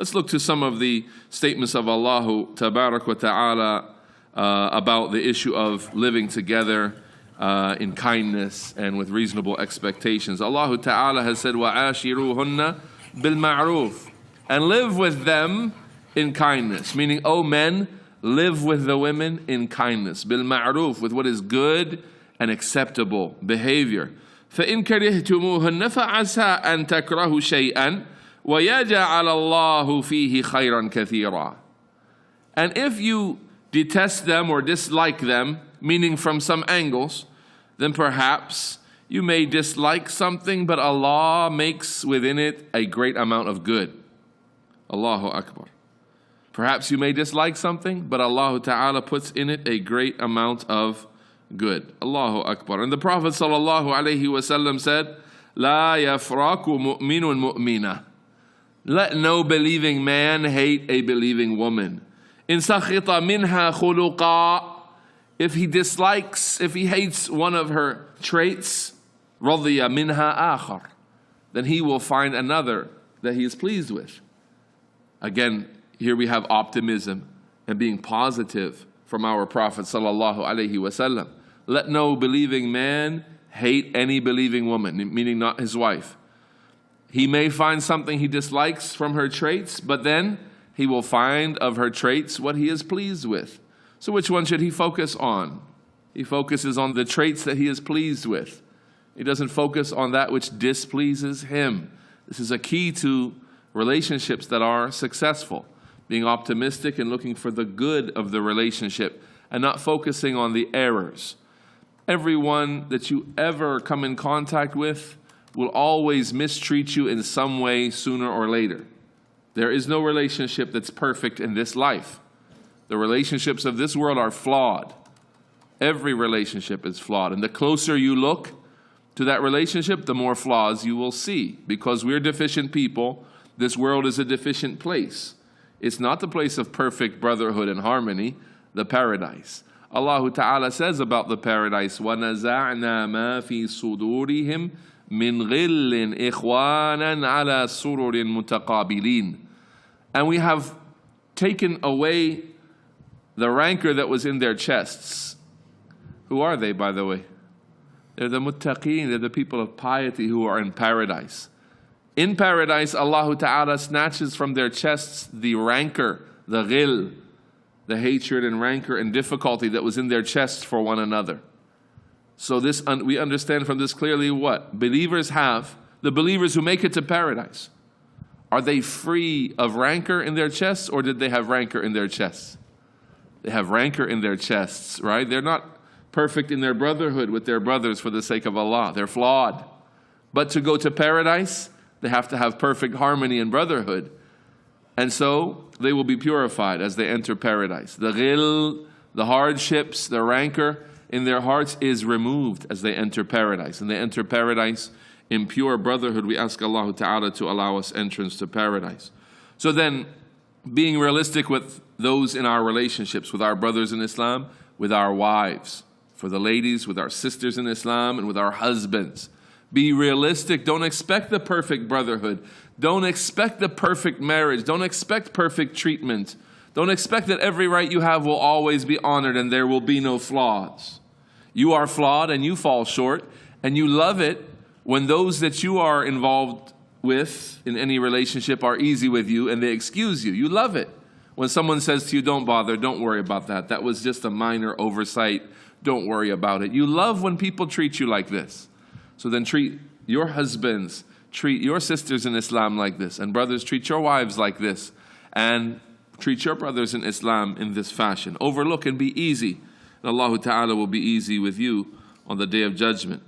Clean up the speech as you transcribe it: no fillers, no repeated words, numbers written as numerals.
Let's look to some of the statements of Allah Tabarak wa Ta'ala about the issue of living together in kindness and with reasonable expectations. Allah Ta'ala has said, وَعَاشِرُوهُنَّ بِالْمَعْرُوفِ, and live with them in kindness. Meaning, O men, live with the women in kindness. بِالْمَعْرُوفِ, with what is good and acceptable behavior. فَإِنْ كَرِهْتُمُوهُنَّ فَعَسَىٰ أَن تَكْرَهُوا شَيْئًا وَيَجْعَلَ اللَّهُ فِيهِ خَيْرًا كَثِيرًا. And if you detest them or dislike them, meaning from some angles, then perhaps you may dislike something, but Allah makes within it a great amount of good. Allahu Akbar. Perhaps you may dislike something, but Allah Ta'ala puts in it a great amount of good. Allahu Akbar. And the Prophet Sallallahu Alaihi Wasallam said, La yafraku mu'minun mu'mina. Let no believing man hate a believing woman. In sakhita minha khuluqa. If he dislikes, if he hates one of her traits, radiya minha akhar, then he will find another that he is pleased with. Again, here we have optimism and being positive from our Prophet Sallallahu Alaihi Wasallam. Let no believing man hate any believing woman, meaning not his wife. He may find something he dislikes from her traits, but then he will find of her traits what he is pleased with. So which one should he focus on? He focuses on the traits that he is pleased with. He doesn't focus on that which displeases him. This is a key to relationships that are successful. Being optimistic and looking for the good of the relationship and not focusing on the errors. Everyone that you ever come in contact with will always mistreat you in some way sooner or later. There is no relationship that's perfect in this life. The relationships of this world are flawed. Every relationship is flawed. And the closer you look to that relationship, the more flaws you will see. Because we're deficient people, this world is a deficient place. It's not the place of perfect brotherhood and harmony, the paradise. Allah Ta'ala says about the paradise, وَنَزَعْنَا مَا فِي صُدُورِهِمْ مِنْ غِلٍّ إِخْوَانًا عَلَى سُرُرٍ مُتَقَابِلِينَ. And we have taken away the rancor that was in their chests. Who are they, by the way? They're the muttaqeen, they're the people of piety who are in paradise. In paradise, Allah Ta'ala snatches from their chests the rancor, the ghil, the hatred and rancor and difficulty that was in their chests for one another. So this we understand from this clearly what believers have, the believers who make it to paradise. Are they free of rancor in their chests, or did they have rancor in their chests? They have rancor in their chests, right? They're not perfect in their brotherhood with their brothers for the sake of Allah. They're flawed. But to go to paradise, they have to have perfect harmony and brotherhood. And so they will be purified as they enter paradise. The ghil, the hardships, the rancor in their hearts is removed as they enter paradise. And they enter paradise in pure brotherhood. We ask Allah Ta'ala to allow us entrance to paradise. So then, being realistic with those in our relationships, with our brothers in Islam, with our wives, for the ladies, with our sisters in Islam, and with our husbands. Be realistic. Don't expect the perfect brotherhood. Don't expect the perfect marriage. Don't expect perfect treatment. Don't expect that every right you have will always be honored and there will be no flaws. You are flawed and you fall short, and you love it when those that you are involved with in any relationship are easy with you and they excuse you. You love it when someone says to you, don't bother, don't worry about that. That was just a minor oversight. Don't worry about it. You love when people treat you like this. So then treat your husbands, treat your sisters in Islam like this. And brothers, treat your wives like this. And treat your brothers in Islam in this fashion. Overlook and be easy. And Allah Ta'ala will be easy with you on the Day of Judgment.